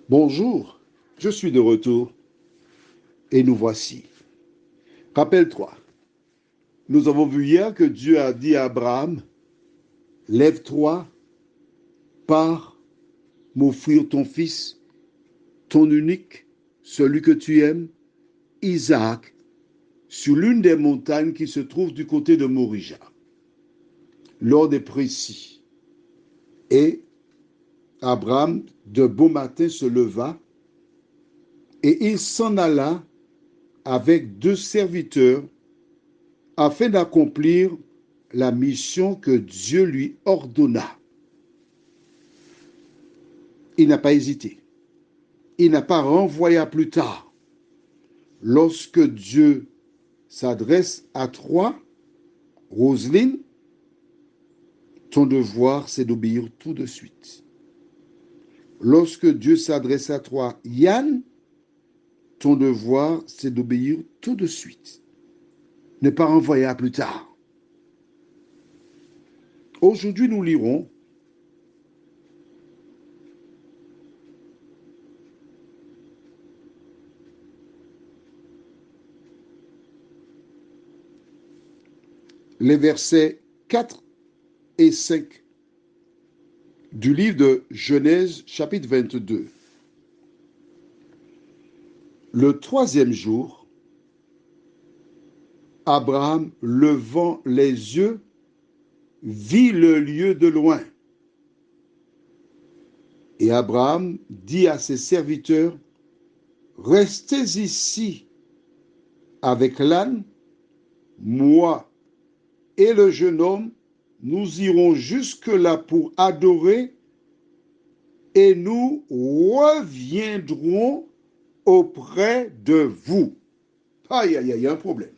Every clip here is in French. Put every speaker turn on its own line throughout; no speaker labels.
Bonjour, je suis de retour et nous voici. Rappelle-toi, nous avons vu hier que Dieu a dit à Abraham, lève-toi, pars m'offrir ton fils, ton unique, celui que tu aimes, Isaac, sur l'une des montagnes qui se trouve du côté de Morija. L'ordre est précis. Et Abraham, de bon matin, se leva et il s'en alla avec 2 serviteurs afin d'accomplir la mission que Dieu lui ordonna. Il n'a pas hésité. Il n'a pas renvoyé à plus tard. Lorsque Dieu s'adresse à toi, Roselyne, ton devoir, c'est d'obéir tout de suite. Lorsque Dieu s'adresse à toi, Yann, ton devoir, c'est d'obéir tout de suite. Ne pas renvoyer à plus tard. Aujourd'hui, nous lirons les versets 4 et 5 du livre de Genèse, chapitre 22. Le troisième jour, Abraham, levant les yeux, vit le lieu de loin. Et Abraham dit à ses serviteurs, restez ici avec l'âne, moi et le jeune homme, nous irons jusque-là pour adorer et nous reviendrons auprès de vous. Aïe, aïe, aïe, il y a un problème.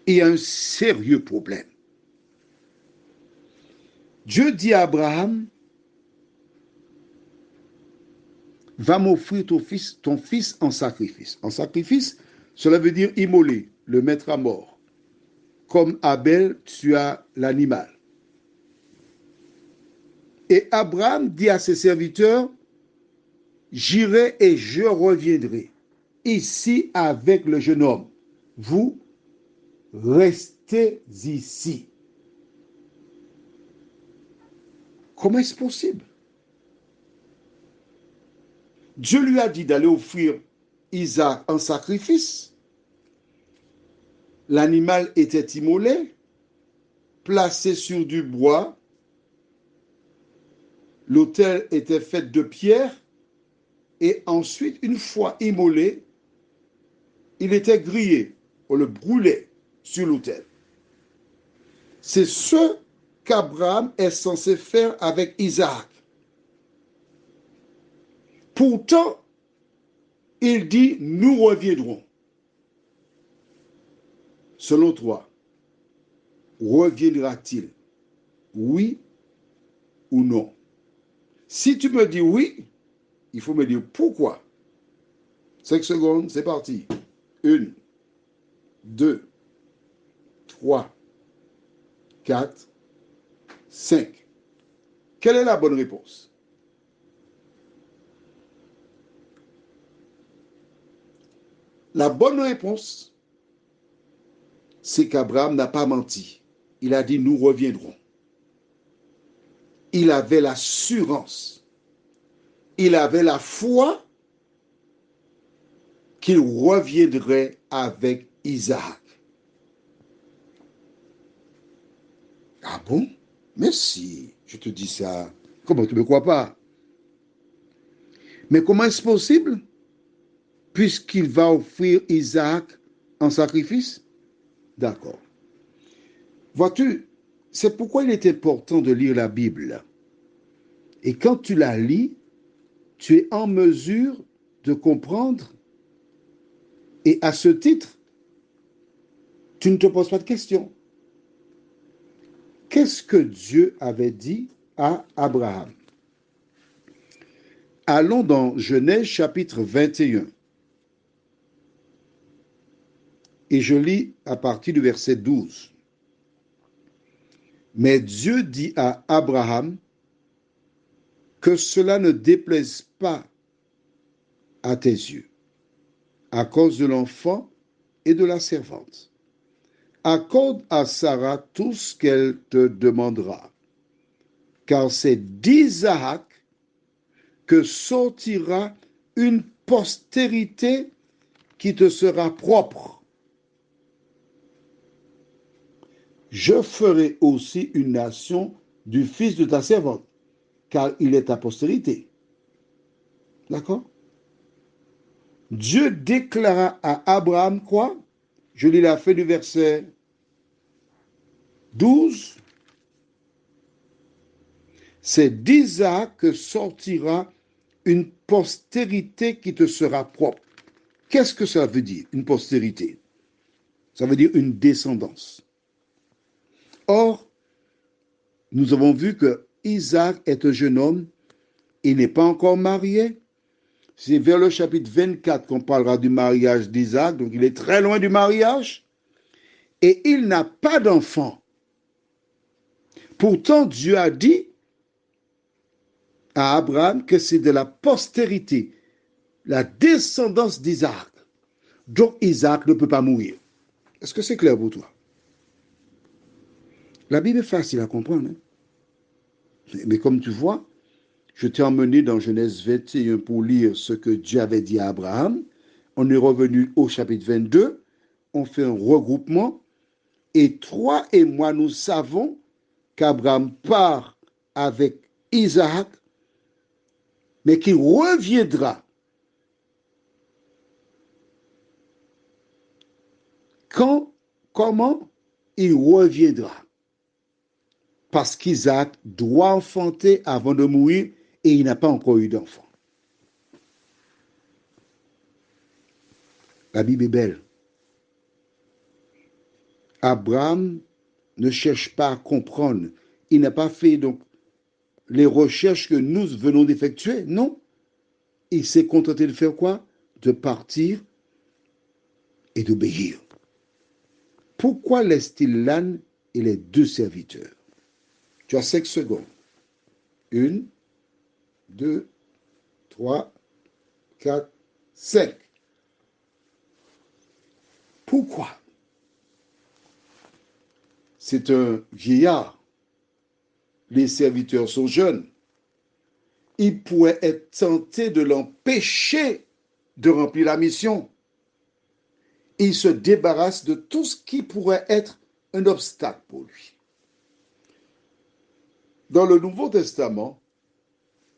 Il y a un sérieux problème. Dieu dit à Abraham, va m'offrir ton fils en sacrifice. En sacrifice, cela veut dire immoler, le mettre à mort. Comme Abel tua l'animal. Et Abraham dit à ses serviteurs, j'irai et je reviendrai ici avec le jeune homme. Vous restez ici. Comment est-ce possible? Dieu lui a dit d'aller offrir Isaac en sacrifice. L'animal était immolé, placé sur du bois. L'autel était fait de pierre. Et ensuite, une fois immolé, il était grillé. On le brûlait sur l'autel. C'est ce qu'Abraham est censé faire avec Isaac. Pourtant, il dit, nous reviendrons. Selon toi, reviendra-t-il? Oui ou non? Si tu me dis oui, il faut me dire pourquoi. 5 secondes, c'est parti. 1, 2, 3, 4, 5. Quelle est la bonne réponse? La bonne réponse, c'est qu'Abraham n'a pas menti. Il a dit, nous reviendrons. Il avait l'assurance, il avait la foi qu'il reviendrait avec Isaac. Ah bon? Mais si, je te dis ça, comment tu ne me crois pas? Mais comment est-ce possible? Puisqu'il va offrir Isaac en sacrifice? D'accord. Vois-tu, c'est pourquoi il est important de lire la Bible. Et quand tu la lis, tu es en mesure de comprendre. Et à ce titre, tu ne te poses pas de questions. Qu'est-ce que Dieu avait dit à Abraham? Allons dans Genèse chapitre 21. Et je lis à partir du verset 12. Mais Dieu dit à Abraham, que cela ne déplaise pas à tes yeux, à cause de l'enfant et de la servante. Accorde à Sarah tout ce qu'elle te demandera, car c'est d'Isaac que sortira une postérité qui te sera propre. Je ferai aussi une nation du fils de ta servante, car il est ta postérité. D'accord? Dieu déclara à Abraham quoi? Je lis la fin du verset 12. C'est d'Isaac que sortira une postérité qui te sera propre. Qu'est-ce que ça veut dire, une postérité? Ça veut dire une descendance. Or, nous avons vu que Isaac est un jeune homme, il n'est pas encore marié. C'est vers le chapitre 24 qu'on parlera du mariage d'Isaac, donc il est très loin du mariage, et il n'a pas d'enfant. Pourtant, Dieu a dit à Abraham que c'est de la postérité, la descendance d'Isaac. Donc Isaac ne peut pas mourir. Est-ce que c'est clair pour toi? La Bible est facile à comprendre. Hein? Mais comme tu vois, je t'ai emmené dans Genèse 21 pour lire ce que Dieu avait dit à Abraham. On est revenu au chapitre 22. On fait un regroupement. Et toi et moi, nous savons qu'Abraham part avec Isaac, mais qu'il reviendra. Quand, comment il reviendra? Parce qu'Isaac doit enfanter avant de mourir et il n'a pas encore eu d'enfant. La Bible est belle. Abraham ne cherche pas à comprendre. Il n'a pas fait donc les recherches que nous venons d'effectuer. Non. Il s'est contenté de faire quoi? De partir et d'obéir. Pourquoi laisse-t-il l'âne et les deux serviteurs? Tu as 5 secondes. 1, 2, 3, 4, 5. Pourquoi? C'est un vieillard. Les serviteurs sont jeunes. Il pourrait être tenté de l'empêcher de remplir la mission. Il se débarrasse de tout ce qui pourrait être un obstacle pour lui. Dans le Nouveau Testament,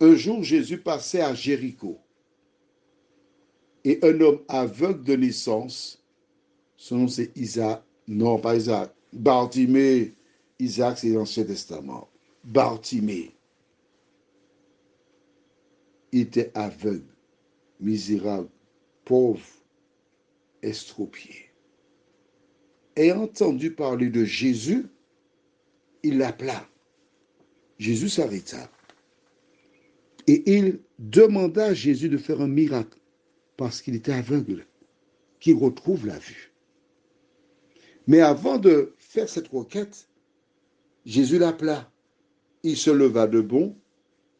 un jour Jésus passait à Jéricho et un homme aveugle de naissance, son nom c'est Isaac, non pas Isaac, Bartimée. Isaac c'est l'Ancien Testament. Bartimée, il était aveugle, misérable, pauvre, estropié. Ayant entendu parler de Jésus, il l'appela. Jésus s'arrêta et il demanda à Jésus de faire un miracle parce qu'il était aveugle, qu'il retrouve la vue. Mais avant de faire cette requête, Jésus l'appela. Il se leva de bond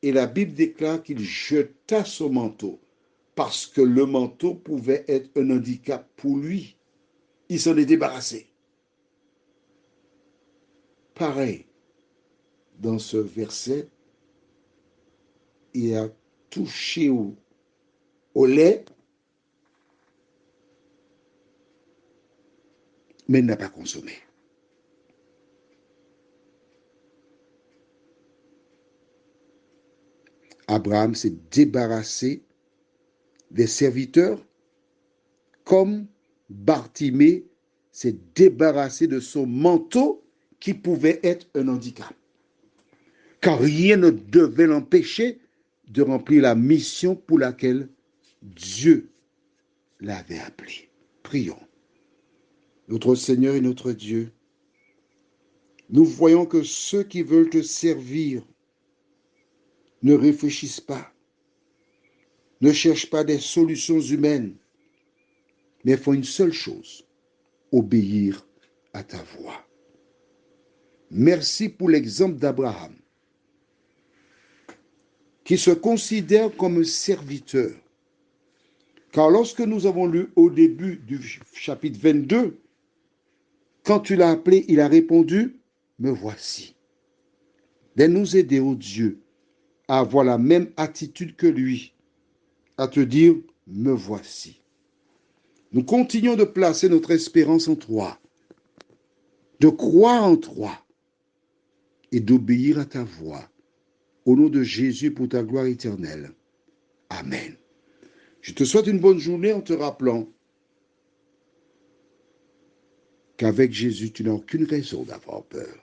et la Bible déclare qu'il jeta son manteau parce que le manteau pouvait être un handicap pour lui. Il s'en est débarrassé. Pareil, dans ce verset, il a touché au lait, mais il n'a pas consommé. Abraham s'est débarrassé des serviteurs comme Bartimée s'est débarrassé de son manteau qui pouvait être un handicap. Car rien ne devait l'empêcher de remplir la mission pour laquelle Dieu l'avait appelé. Prions. Notre Seigneur et notre Dieu, nous voyons que ceux qui veulent te servir ne réfléchissent pas, ne cherchent pas des solutions humaines, mais font une seule chose, obéir à ta voix. Merci pour l'exemple d'Abraham, qui se considère comme serviteur. Car lorsque nous avons lu au début du chapitre 22, quand tu l'as appelé, il a répondu, me voici. De nous aider, ô Dieu, à avoir la même attitude que lui, à te dire, me voici. Nous continuons de placer notre espérance en toi, de croire en toi et d'obéir à ta voix. Au nom de Jésus pour ta gloire éternelle. Amen. Je te souhaite une bonne journée en te rappelant qu'avec Jésus, tu n'as aucune raison d'avoir peur.